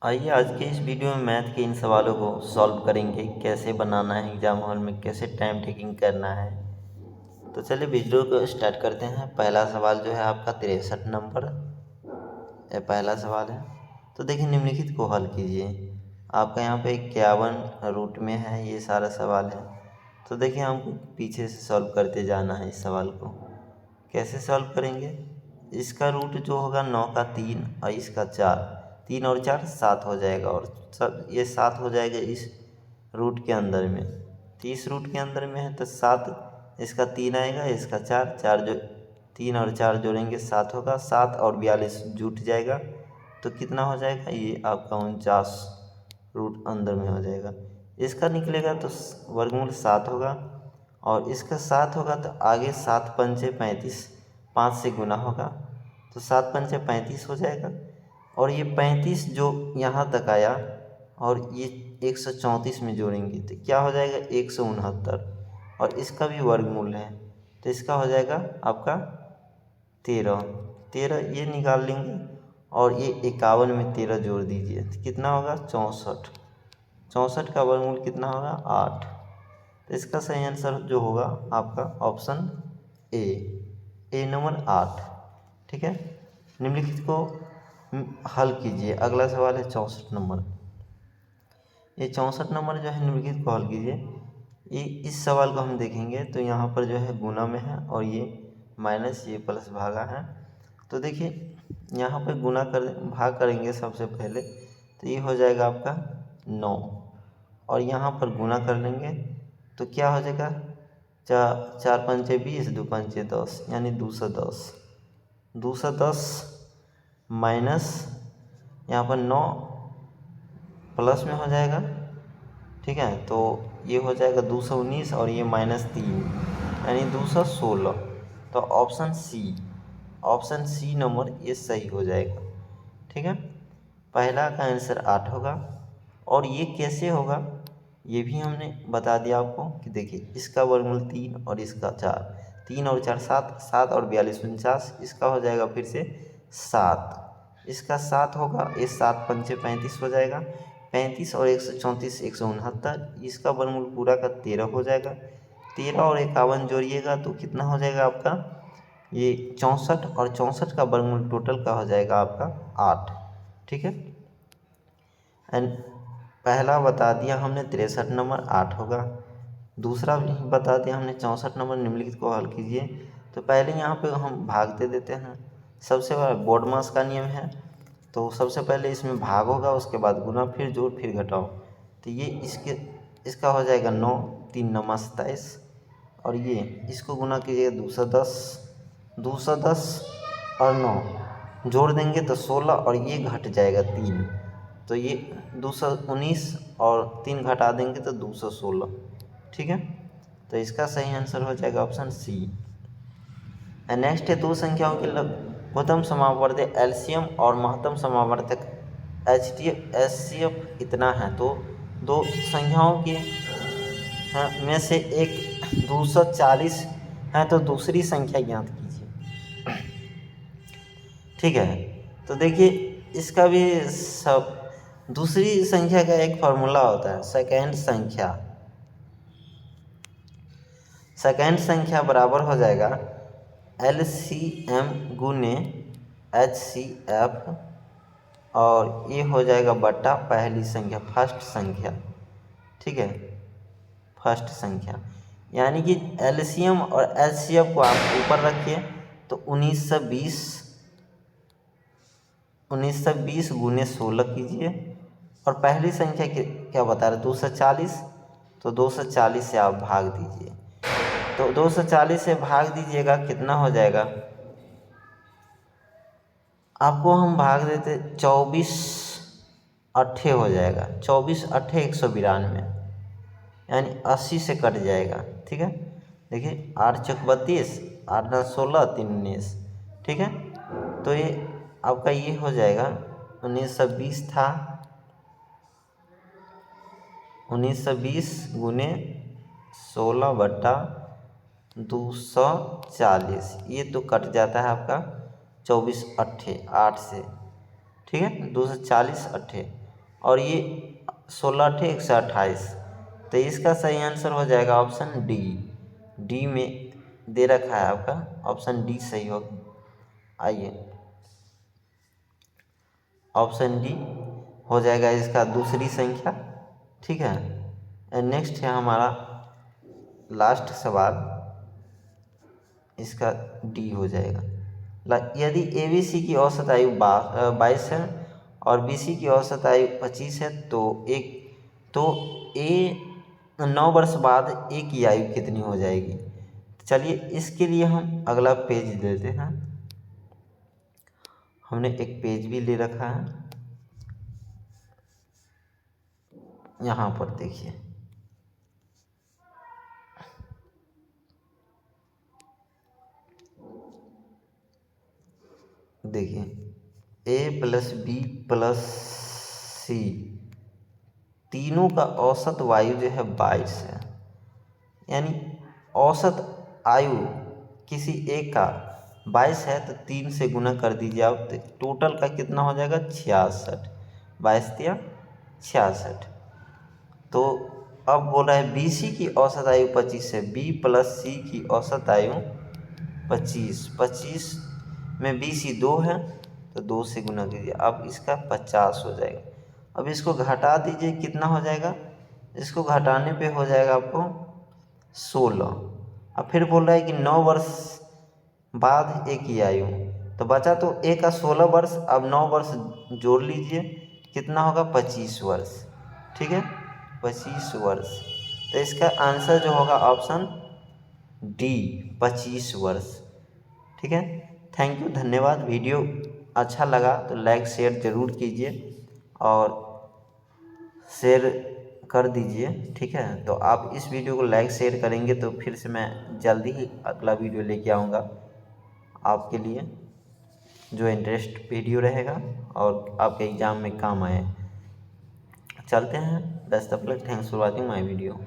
आइए आज के इस वीडियो में मैथ के इन सवालों को सॉल्व करेंगे, कैसे बनाना है एग्जाम हॉल में, कैसे टाइम टेकिंग करना है। तो चलिए वीडियो को स्टार्ट करते हैं। पहला सवाल जो है आपका 63 नंबर, ये पहला सवाल है। तो देखिए निम्नलिखित को हल कीजिए। आपका यहाँ पे 51 रूट में है ये सारा सवाल है। तो देखिए हमको पीछे से सॉल्व करते जाना है इस सवाल को। कैसे सॉल्व करेंगे? इसका रूट जो होगा 9 का 3 और इसका 4, 3 और 4 7 हो जाएगा, और सब ये 7 हो जाएगा इस रूट के अंदर में। तो इस रूट के अंदर में है तो 7, इसका 3 आएगा, इसका 4, 4 जो 3 और 4 जोड़ेंगे 7 होगा, 7 और 42 जुट जाएगा तो कितना हो जाएगा? ये आपका 49 रूट अंदर में हो जाएगा। इसका निकलेगा तो वर्गमूल 7 होगा, और इसका 7 होगा तो आगे 7 पंचे 35, 5 से गुना होगा तो 7 पंचे 35 हो जाएगा। और ये 35 जो यहाँ तक आया और ये 134 में जोड़ेंगे तो क्या हो जाएगा? 169, और इसका भी वर्गमूल है तो इसका हो जाएगा आपका 13। 13 ये निकाल लेंगे, और ये 51 में 13 जोड़ दीजिए तो कितना होगा? 64। 64 का वर्गमूल कितना होगा? 8। तो इसका सही आंसर जो होगा आपका ऑप्शन ए नंबर 8। ठीक है, निम्नलिखित को हल कीजिए। अगला सवाल है 64 नंबर। ये 64 नंबर जो है निम्नलिखित को हल कीजिए। ये इस सवाल को हम देखेंगे तो यहाँ पर जो है गुना में है, और ये माइनस, ये प्लस भागा है। तो देखिए यहाँ पर गुना कर भाग करेंगे सबसे पहले तो ये हो जाएगा आपका 9, और यहाँ पर गुना कर लेंगे तो क्या हो जाएगा? 4 पंचे 20, 2 पंचे 10, यानी 210। 210 माइनस यहाँ पर 9 प्लस में हो जाएगा। ठीक है, तो ये हो जाएगा 219, और ये -3 यानी 216। तो ऑप्शन सी नंबर ये सही हो जाएगा। ठीक है, पहला का आंसर 8 होगा। और ये कैसे होगा ये भी हमने बता दिया आपको कि देखिए इसका वर्गमूल 3 और इसका 4, 3 और 4 7, 7 और 42 49, इसका हो जाएगा फिर से 7, इसका 7 होगा, ये 7 पंचे 35 हो जाएगा, 35 और 134 169, इसका वर्गमूल पूरा का 13 हो जाएगा। 13 और 51 जोड़िएगा तो कितना हो जाएगा आपका? ये 64, और 64 का वर्गमूल टोटल का हो जाएगा आपका 8। ठीक है, एंड पहला बता दिया हमने 63 नंबर 8 होगा। दूसरा भी बता दिया हमने 64 नंबर, निम्नलिखित को हल कीजिए। तो पहले यहाँ पे हम भाग दे देते हैं। सबसे बड़ा बोर्ड मास का नियम है, तो सबसे पहले इसमें भाग होगा, उसके बाद गुना, फिर जोड़, फिर घटाओ। तो ये इसका हो जाएगा 9, 3 9 27, और ये इसको गुना कीजिएगा 210, 210 और 9 जोड़ देंगे तो 16, और ये घट जाएगा 3, तो ये 219, और 3 घटा देंगे तो 216। ठीक है, तो इसका सही आंसर हो जाएगा ऑप्शन सी। नेक्स्ट है दो संख्याओं के लघुत्तम समावर्ती एलसीएम और महत्तम समावर्तक HCF इतना है। तो दो संख्याओं के में से एक 240 है, तो दूसरी संख्या ज्ञात कीजिए। ठीक है, तो देखिए इसका भी सब दूसरी संख्या का एक फार्मूला होता है, सेकेंड संख्या बराबर हो जाएगा LCM गुने HCF, और ये हो जाएगा बट्टा पहली संख्या, फर्स्ट संख्या। ठीक है, फर्स्ट संख्या, यानी कि LCM और HCF को आप ऊपर रखिए तो 1920 गुने 16 कीजिए, और पहली संख्या क्या बता रहे? 240, तो 240 से आप भाग दीजिए। तो 240 से भाग दीजिएगा, कितना हो जाएगा? आपको हम भाग देते 24 अट्ठे हो जाएगा, 24 अट्ठे 192, यानी 80 से कट जाएगा। ठीक है, देखिए 8 चौक 32, 8 9 16, 3 19। ठीक है, तो ये आपका ये हो जाएगा 1920 था, 1920 गुने 16 बट्टा 240, ये तो कट जाता है आपका 24 अट्ठे 8 से। ठीक है, 240 अट्ठे, और ये 16 × 128, तो इसका सही आंसर हो जाएगा ऑप्शन डी। डी में दे रखा है आपका, ऑप्शन डी सही होगा। आइए, ऑप्शन डी हो जाएगा इसका दूसरी संख्या। ठीक है, नेक्स्ट है हमारा लास्ट सवाल, इसका डी हो जाएगा। यदि ABC की औसत आयु 22 है और BC की औसत आयु 25 है तो ए 9 वर्ष बाद ए की आयु कितनी हो जाएगी। चलिए इसके लिए हम अगला पेज लेते हैं। हमने एक पेज भी ले रखा है, यहाँ पर देखिए, देखिए A + B + C तीनों का औसत वायु जो है 22 है, यानी औसत आयु किसी एक का 22 है तो 3 से गुना कर दीजिए आप, तो टोटल का कितना हो जाएगा 66। 22 या 66। तो अब बोल रहा है BC की औसत आयु 25 है, B + C की औसत आयु 25। 25 में BC 2 है तो 2 से गुना कीजिए, अब इसका 50 हो जाएगा। अब इसको घटा दीजिए, कितना हो जाएगा, इसको घटाने पे हो जाएगा आपको 16। अब फिर बोल रहा है कि 9 वर्ष बाद ए की आयु, तो बचा तो ए का 16 वर्ष, अब 9 वर्ष जोड़ लीजिए, कितना होगा 25 वर्ष। ठीक है, 25 वर्ष, तो इसका आंसर जो होगा ऑप्शन डी 25 वर्ष। ठीक है, थैंक यू, धन्यवाद। वीडियो अच्छा लगा तो लाइक शेयर ज़रूर कीजिए और शेयर कर दीजिए। ठीक है, तो आप इस वीडियो को लाइक शेयर करेंगे तो फिर से मैं जल्दी ही अगला वीडियो लेके आऊँगा आपके लिए, जो इंटरेस्ट वीडियो रहेगा और आपके एग्ज़ाम में काम आए। चलते हैं, best of luck, thanks for watching my video.